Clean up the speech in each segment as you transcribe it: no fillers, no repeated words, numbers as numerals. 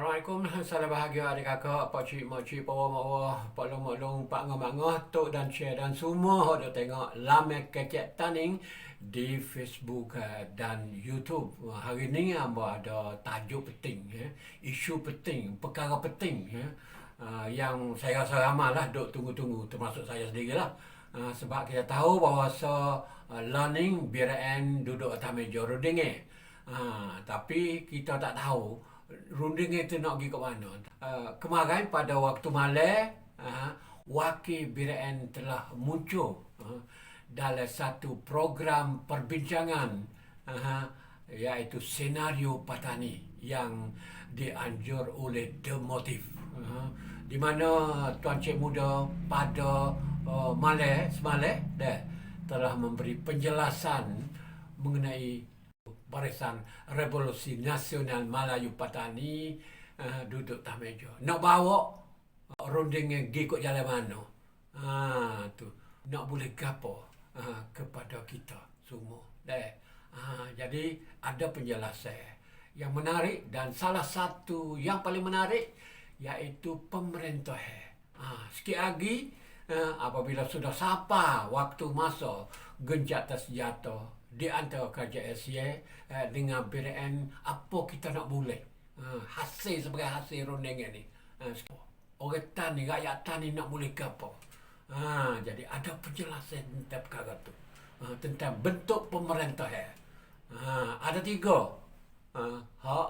Assalamualaikum, salam bahagia adik kakak, pak cik, mak cik, pawa mawa, pak long, mak long, pak ngah, mak ngah, tok dan share dan semua yang tengok Lamek Kecek Taning di Facebook dan YouTube. Hari ni hamba ada tajuk penting, isu penting, perkara penting, yang saya rasa ramai lah duk tunggu-tunggu, termasuk saya sendiri lah. Sebab kita tahu bahawa learning BRN duduk atas meja runding. Tapi kita tak tahu runding itu nak pergi ke mana. Kemarin pada waktu malam, wakil BRN telah muncul dalam satu program perbincangan, iaitu senario Patani yang dianjur oleh The Motive. Di mana Tuan Cik Muda pada semalam telah memberi penjelasan mengenai Barisan Revolusi Nasional Melayu Patani duduk atas meja. Nak bawa rundingnya pergi kot jalan mana? Tu nak boleh gapo kepada kita semua. Jadi ada penjelasan yang menarik, dan salah satu yang paling menarik iaitu pemerintah. Sikit lagi apabila sudah sampai waktu masa gencatan senjata di antara kerajaan Asia dengan BRN, apa kita nak boleh hasil sebagai hasil runding ni. Orang tani, rakyat tani nak boleh ke apa. Jadi ada penjelasan tentang perkara tu, tentang bentuk pemerintah. Ada tiga hak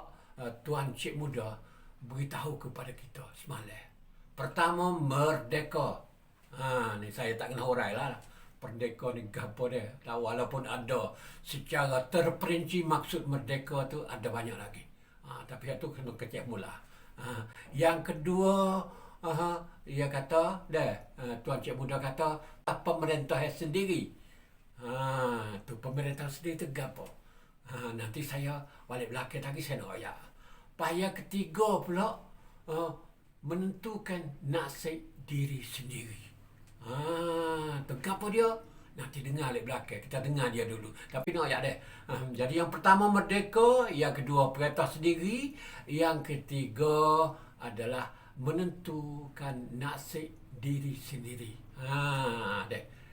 Tuan Cik Muda beritahu kepada kita semalam. Pertama, merdeka. Ni saya tak kena hurai lah. Merdeka ni gapo dia. Walaupun ada secara terperinci maksud merdeka tu ada banyak lagi. Tapi itu kena kecek mula. Yang kedua, dia kata, Tuan Cik Muda kata, pemerintah sendiri. Tu pemerintah sendiri tu gapo. Nanti saya balik belakang lagi saya nak ayat. Yang ketiga pula, menentukan nasib diri sendiri. Apa dia? Nanti dengar balik belakang. Kita dengar dia dulu. Tapi nak ayat dia. Jadi yang pertama merdeka, yang kedua perintah sendiri, yang ketiga adalah menentukan nasib diri sendiri.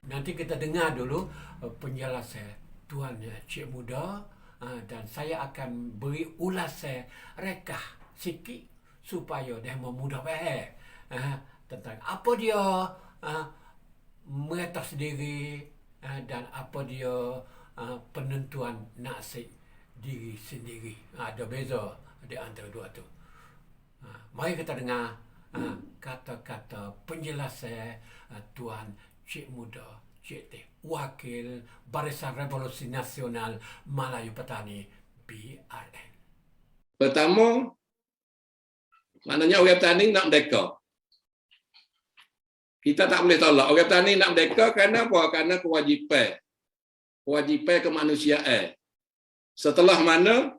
Nanti kita dengar dulu penjelasan Tuan Cik Muda, dan saya akan beri ulasan rekah sikit supaya dia memudah faham tentang apa dia mereka sendiri dan apa dia penentuan nasib diri sendiri. Ada beza di antara dua tu. Mari kita dengar kata-kata penjelasan Tuan Cik Muda, CT, Wakil Barisan Revolusi Nasional Melayu Patani, BRN. Pertama, maknanya orang petani nak merdeka. Kita tak boleh tolak. Orang petani nak merdeka kerana apa? Kerana kewajipan. Kewajipan kemanusiaan. Setelah mana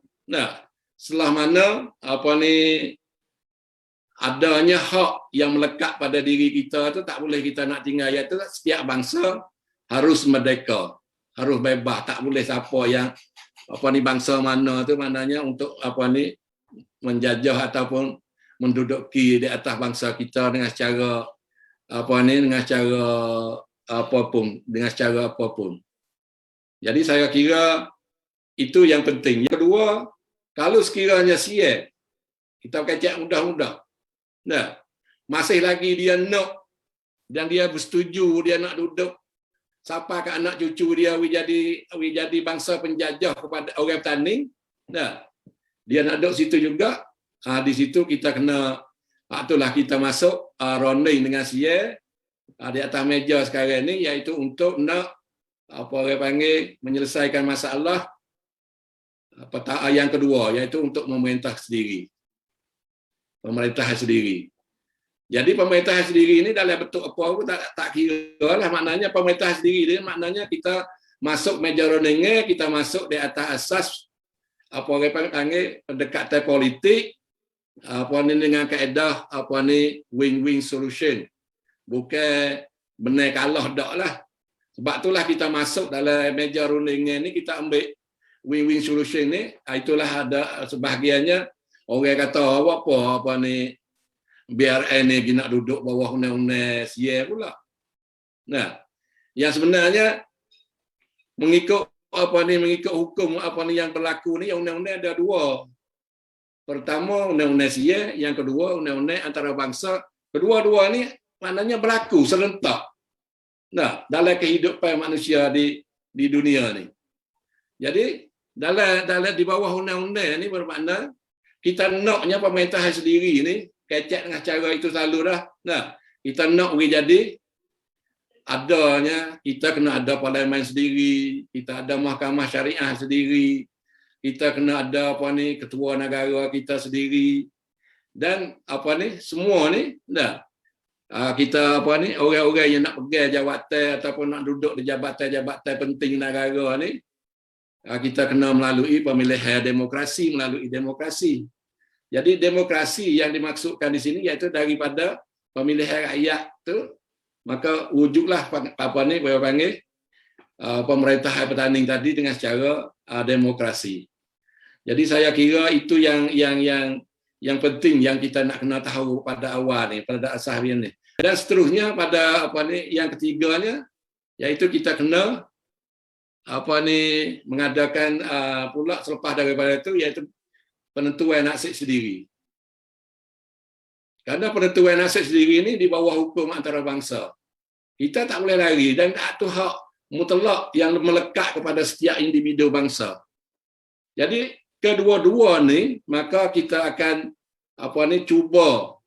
adanya hak yang melekat pada diri kita tu tak boleh kita nak tinggal, iaitu setiap bangsa harus merdeka, harus bebas, tak boleh siapa yang bangsa mana tu maknanya untuk menjajah ataupun menduduki di atas bangsa kita dengan secara apapun. Jadi saya kira itu yang penting. Yang kedua, kalau sekiranya kita kecek mudah-mudah. Masih lagi dia nak dan dia bersetuju, dia nak duduk sampai ke anak cucu dia jadi bangsa penjajah kepada orang petani. Dia nak duduk situ juga. Di situ kita kena, itulah kita masuk runding dengan di atas meja sekarang ni, iaitu untuk nak menyelesaikan masalah yang kedua, iaitu untuk pemerintah sendiri. Jadi pemerintah sendiri ini dalam bentuk apa pun tak kira lah, maknanya pemerintah sendiri ini maknanya kita masuk meja rundingnya, kita masuk di atas asas pendekatan politik dengan kaedah win-win solution. Bukan benar kalah dak lah. Sebab itulah kita masuk dalam meja rundingnya ni, kita ambil win-win solution ni. Itulah ada sebahagiannya Orang kata apa ni BRN ni nak duduk bawah undang-undang SIA pula. Nah, yang sebenarnya mengikut hukum yang berlaku ni, undang-undang ada dua. Pertama undang-undang SIA, yang kedua undang-undang antarabangsa. Kedua-dua ni maknanya berlaku serentak. Nah, dalam kehidupan manusia di dunia ni. Jadi dalam di bawah undang-undang ni bermakna kita naknya pemerintahan sendiri ni kecek dengan cara itu selalu dah. Nah, kita nak boleh jadi adanya, kita kena ada parlimen sendiri, kita ada mahkamah syariah sendiri, kita kena ada ketua negara kita sendiri, dan semua ni dah kita orang-orang yang nak pegang jawatan ataupun nak duduk di jabatan-jabatan penting negara ni, kita kena melalui pemilihan melalui demokrasi. Jadi demokrasi yang dimaksudkan di sini iaitu daripada pemilihan rakyat tu, maka wujudlah pemerintahan bertanding tadi dengan secara demokrasi. Jadi saya kira itu yang penting yang kita nak kena tahu pada awal ni, pada asas ni. Dan seterusnya pada yang ketiganya, iaitu kita kena mengadakan pula selepas daripada itu, iaitu penentuan nasib sendiri. Kerana penentuan nasib sendiri ini di bawah hukum antarabangsa. Kita tak boleh lari, dan itu hak mutlak yang melekat kepada setiap individu bangsa. Jadi kedua-dua ni, maka kita akan cuba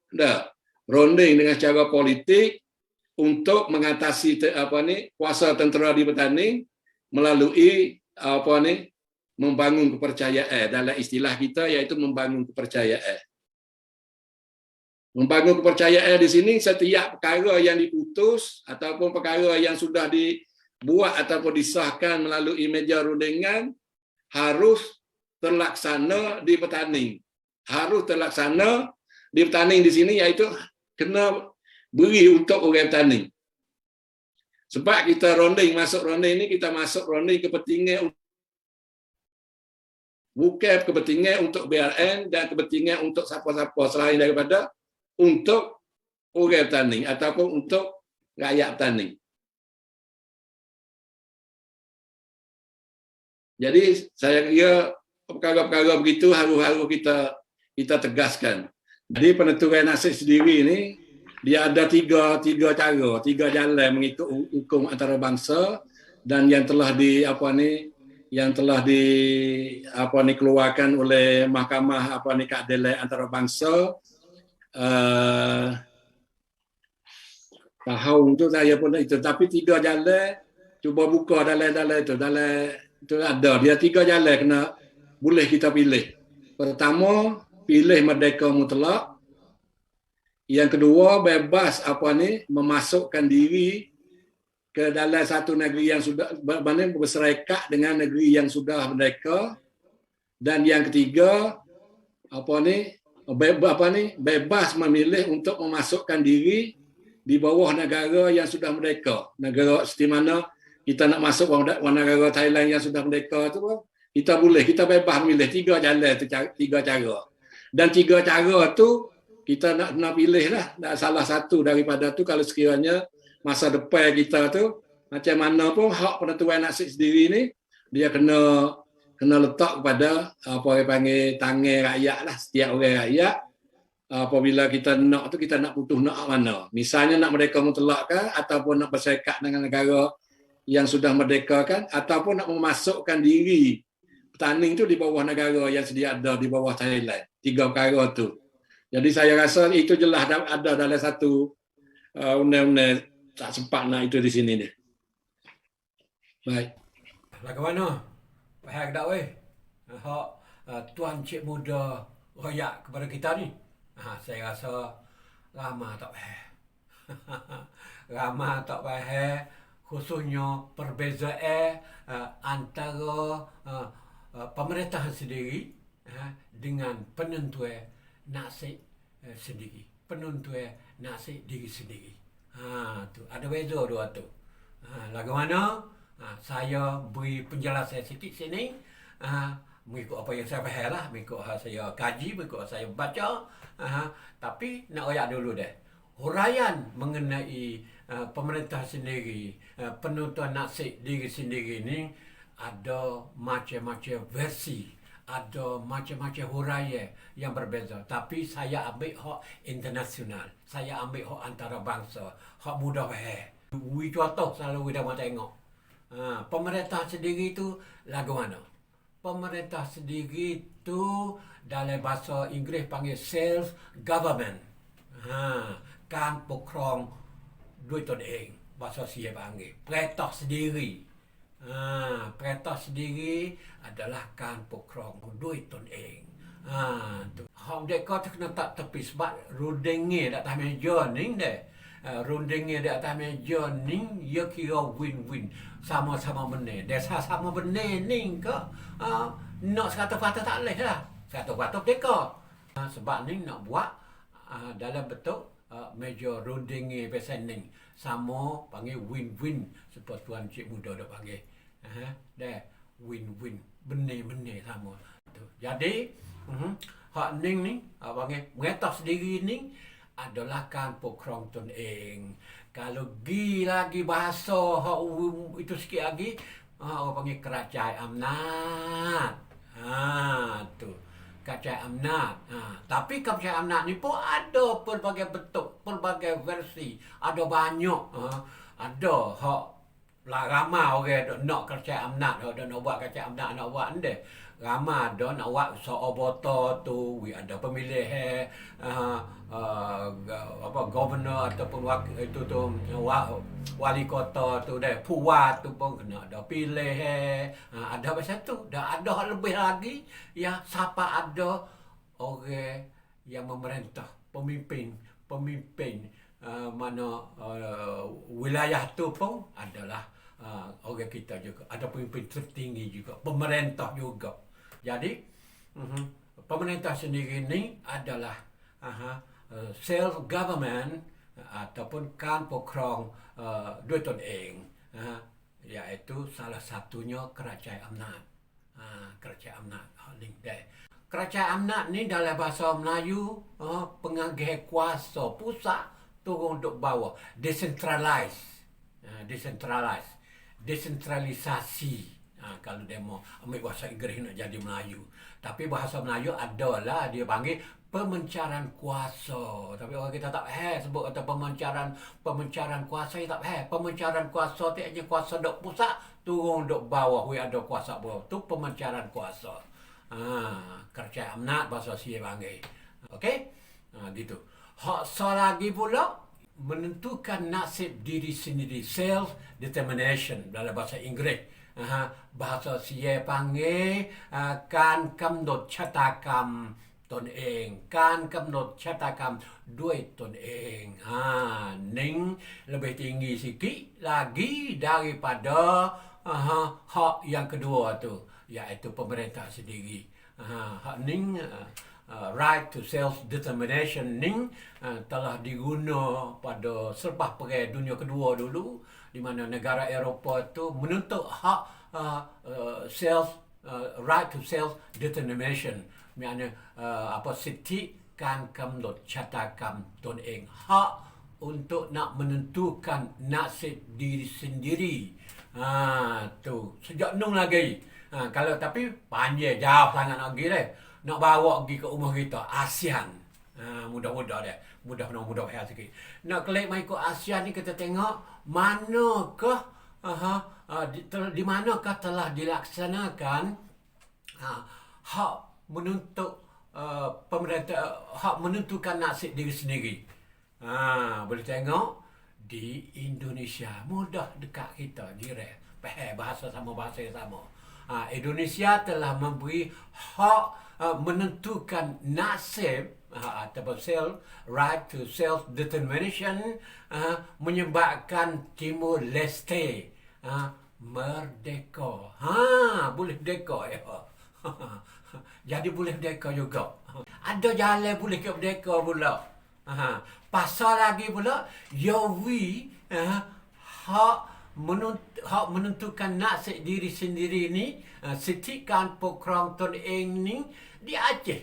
ronding dengan cara politik untuk mengatasi kuasa tentera di bertanding melalui membangun kepercayaan. Dalam istilah kita iaitu membangun kepercayaan. Membangun kepercayaan di sini, setiap perkara yang diputus ataupun perkara yang sudah dibuat ataupun disahkan melalui meja rundingan harus terlaksana di bertanding. Harus terlaksana di bertanding di sini iaitu kena beri untuk orang bertanding. Sebab kita masuk ronding ni, kita masuk ronding kepentingan, bukan kepentingan untuk BRN dan kepentingan untuk siapa-siapa selain daripada untuk orang bertanding ataupun untuk rakyat bertanding. Jadi saya kira perkara-perkara begitu harus kita tegaskan. Jadi penentuan nasib sendiri ni dia ada tiga cara, tiga jalan mengikut hukum antarabangsa, dan yang telah keluarkan oleh Mahkamah Keadilan Antarabangsa tahun tu saya pun itu, tapi tiga jalan cuba buka dalam itu ada dia tiga jalan kena boleh kita pilih. Pertama, pilih merdeka mutlak. Yang kedua, bebas memasukkan diri ke dalam satu negeri yang sudah berserikat dengan negeri yang sudah merdeka. Dan yang ketiga, bebas memilih untuk memasukkan diri di bawah negara yang sudah merdeka. Negara seperti mana kita nak masuk negara Thailand yang sudah merdeka tu, kita boleh, kita bebas memilih tiga jalan tu, tiga cara. Dan tiga cara tu kita nak pilih lah salah satu daripada tu. Kalau sekiranya masa depan kita tu macam mana pun, hak penentuan nasib sendiri ni dia kena letak kepada orang panggil tangan rakyat lah, setiap orang rakyat. Apabila kita nak tu, kita nak putus nak mana. Misalnya nak merdeka mutlak kan, ataupun nak berserikat dengan negara yang sudah merdeka kan, ataupun nak memasukkan diri bertanding tu di bawah negara yang sedia ada di bawah Thailand. Tiga perkara tu. Jadi saya rasa itu jelas ada dalam satu undang-undang, tak sempat nak itu di sini ni. Baik. Bagaimana? Pahal tak weh? Hak tuan cik muda royak kepada kita ni. Saya rasa ramah tak pahal. Ramah tak pahal, khususnya perbezaan antara pemerintahan sendiri dengan penentuan nasib sendiri, penentuan nasib diri sendiri. Tu ada beza dua tu. Lagu mana? Saya beri penjelasan sikit sini. mengikut apa yang saya faham lah, mengikut saya kaji, mengikut saya baca. Tapi nak royak dulu deh. Huraian mengenai pemerintah sendiri, penentuan nasib diri sendiri ni ada macam-macam versi, ada macam-macam huraian yang berbeza. Tapi saya ambil hak internasional, saya ambil hak antarabangsa, hak mudah faham. We contoh selalu kita mau tengok. Pemerintah sendiri tu lagu mana? Pemerintah sendiri tu dalam bahasa Inggeris panggil self government. Kan pokronด้วยตนเอง bahasa Sia panggil perintah sendiri. Perintah sendiri adalah kan pokron ด้วยตนเอง tu. Hang dek kau kena tak tepi sebab rundingnya dak atas meja ni deh. Rundingnya di atas meja ni ia kira win-win, sama-sama benar. Desa sama benar ni ke nak sekata-kata tak boleh lah. Sekata-kata teka. Sebab ni nak buat dalam bentuk meja rundingnya pesan ni. Sama panggil win-win seperti tuan cik muda dah panggil. Dah win-win, benar-benar sama. Tu. Jadi hak ni panggil mengetah sendiri ni adalah kan pokron tun eng. Kalau lagi bahasa itu sikit lagi, orang panggil kerajaan amnat. Tu. Kerajaan amnat. Tapi kerajaan amnat ni pun ada pelbagai bentuk, pelbagai versi. Ada banyak. Ada hak ramai orang nak kerajaan amnat, nak buat kerajaan amnat, nak buat ni. Ramai ada nak buat seoboto tu, ada pemilih governor ataupun itu tu wali kota tu deh, puas tu pun kena ada pilih ada macam tu. Dah ada lebih lagi ya, siapa ada orang yang memerintah, pemimpin mana wilayah tu pun adalah orang kita juga, ada pemimpin tertinggi juga, pemerintah juga. Jadi pemerintah sendiri ni adalah self government ataupun kan pokron ด้วยตนเอง iaitu salah satunya kerajaan amnat. Kerajaan amnat ni deh. Kerajaan amnat ni dalam bahasa Melayu pengagih kuasa pusat turun duk bawah, desentralisasi. Kalau demo ambil bahasa Inggeris nak jadi Melayu. Tapi bahasa Melayu adalah dia panggil pemencaran kuasa. Tapi orang kita tak sebut kata pemencaran kuasa, tak pemencaran kuasa tu hanya kuasa dok pusat turun dok bawah, ada kuasa bawah. Tu pemencaran kuasa. Kerajaan amnat bahasa Sia panggil. Okey? Gitu. Hak lagi pula menentukan nasib diri sendiri, self determination dalam bahasa Inggeris. Bahasa Sia panggil การกำหนดชะตากรรมตนเอง การกำหนดชะตากรรมด้วยตนเอง Ning lebih tinggi sikit lagi daripada hak yang kedua tu, iaitu pemerintah sendiri. Hak Ning right to self-determination ni telah diguna pada selepas Perang Dunia Kedua dulu, di mana negara Eropah itu menuntut hak right to self-determination. Maknanya siti kan กำหนดชะตากรรมตนเอง hak untuk nak menentukan nasib diri sendiri. Tu sejak nung lagi. Kalau tapi panjang jauh sangat nak pergi deh. Nak bawa pergi ke rumah kita ASEAN. Mudah-mudah deh. Mudah sikit. Nak klik mai ke ASEAN ni kita tengok manakah di manakah telah dilaksanakan hak menuntut pemerintah, hak menentukan nasib diri sendiri. Boleh tengok di Indonesia, mudah dekat kita, jiran, bahasa sama. Indonesia telah memberi hak menentukan nasib ataupun right to self determination, menyebabkan Timur Leste merdeka. Boleh merdeka ya. Jadi boleh merdeka juga. Ada jalan boleh ke merdeka pula. Pasal lagi pula yawi hak hak menentukan nasib diri sendiri ni, setikan pokrang tun eng ni di Aceh.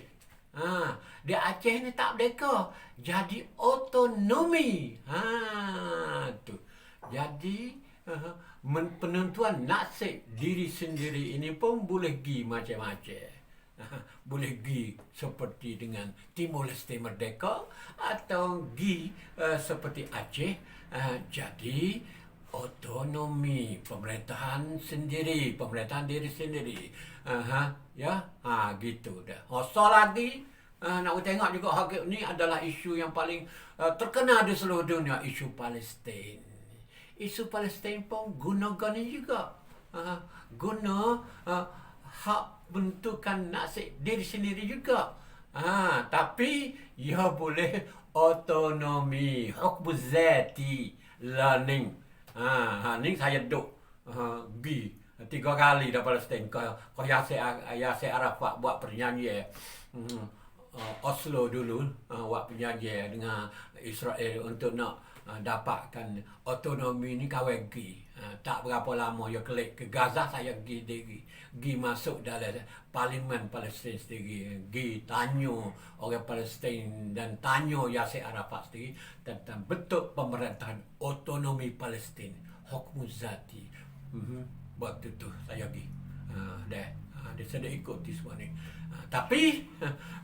Di Aceh ni tak merdeka, jadi otonomi. Tu. Jadi penentuan nasib diri sendiri ini pun boleh pergi macam-macam. Boleh pergi seperti dengan Timor Leste merdeka atau pergi seperti Aceh, jadi otonomi, pemerintahan sendiri, pemerintahan diri sendiri. Gitu dah. So lagi nak tengok juga hak ni adalah isu yang paling terkenal di seluruh dunia, isu Palestin. Isu Palestin pun guna-guna juga. Guna hak bentukan nasib diri sendiri juga. Tapi ia boleh otonomi, hukm zati, learning. Ni saya duduk pergi 3 kali dah Palestin. Kau Yasser Arafat buat perjanjian Oslo dulu, buat perjanjian dengan Israel untuk nak dapatkan otonomi ni kau pergi. Tak berapa lama dia klik ke Gaza, saya pergi masuk dalam parlimen Palestin sendiri, pergi tanya orang Palestin dan tanya Yasser Arafat sendiri tentang bentuk pemerintahan otonomi Palestin, hukm zati. Waktu tu saya pergi. Dia sudah ikuti semua ni. Tapi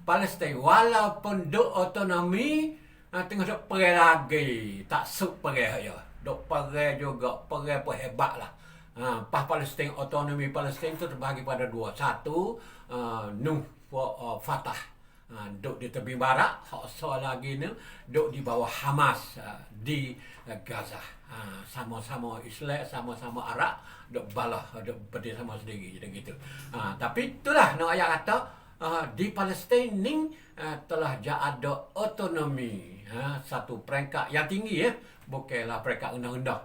Palestin walaupun duk otonomi, tengah duk perang lagi, tak suk perang je. Duk perang juga, perang pun hebat lah. Palestin, otonomi Palestin tu terbagi pada dua. Satu, Fatah, duk di tepi barat. So lagi ni duk di bawah Hamas di Gaza. Sama-sama Islam, sama-sama Arab, duk balah, duk berdiri sama sendiri gitu. Tapi itulah nak ayat kata di Palestin ni telah ada otonomi, satu peringkat yang tinggi, bukanlah peringkat rendah-rendah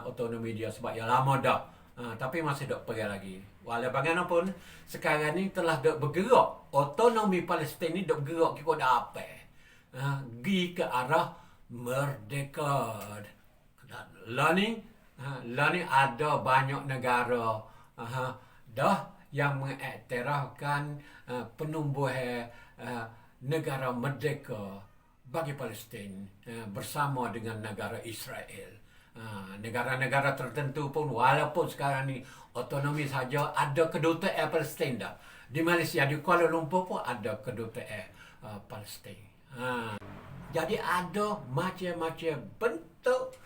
otonomi dia sebab ia lama dah. Tapi masih dok pergi lagi. Walau bagaimanapun sekarang ni telah dok bergerak, otonomi Palestin ni dok bergerak ikut apa? Pergi ke arah merdeka. Learning ada banyak negara dah yang mengiktirafkan penumbuhan negara merdeka bagi Palestin bersama dengan negara Israel. Negara-negara tertentu pun walaupun sekarang ni otonomi saja, ada kedutaan Palestin dah. Di Malaysia, di Kuala Lumpur pun ada kedutaan Palestin. Jadi ada macam-macam bentuk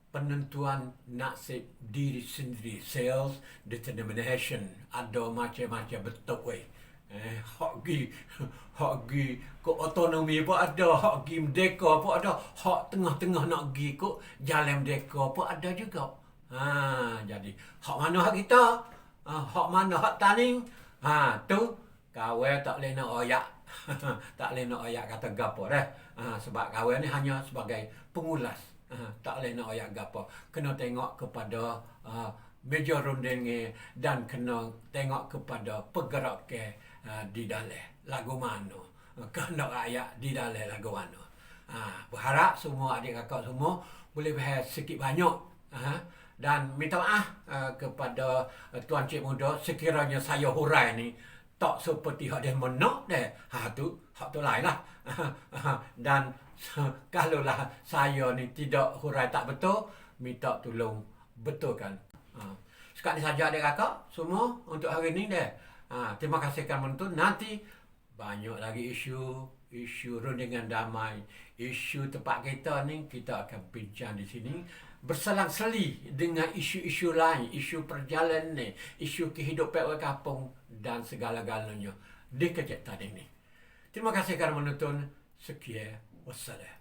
penentuan nasib diri sendiri, self determination. Ada macam-macam bentuk weh. Hak gi ke otonomi pun ada, hak gi merdeka pun ada, hak tengah-tengah nak gi ke jalan merdeka pun ada juga. Jadi hak mana hak kita? Hak mana hak taning? Tu kawan tak boleh nak oyak. Tak boleh nak oyak kata gapo dah. Sebab kawan ni hanya sebagai pengulas. Tak boleh nak oyak gapo. Kena tengok kepada meja runding dan kena tengok kepada pergerakan di dalam lagu mana, kehendak rakyat di dalam lagu mana. Berharap semua adik kakak semua boleh bahas sikit banyak, dan minta maaf kepada Tuan Cik Muda sekiranya saya hurai ni tak seperti hak dia menak deh. Hak tu lain lah. Dan kalaulah saya ni tidak hurai tak betul, minta tolong betulkan. Sekarang ni saja adik kakak semua untuk hari ni deh. Terima kasih kerana menonton. Nanti banyak lagi isu rundingan damai, isu tempat kita ni kita akan bincang di sini berselang-seli dengan isu-isu lain, isu perjalanan ni, isu kehidupan orang kampung dan segala-galanya di Kecik Taning ni. Terima kasih kerana menonton. Sekian, wassalam.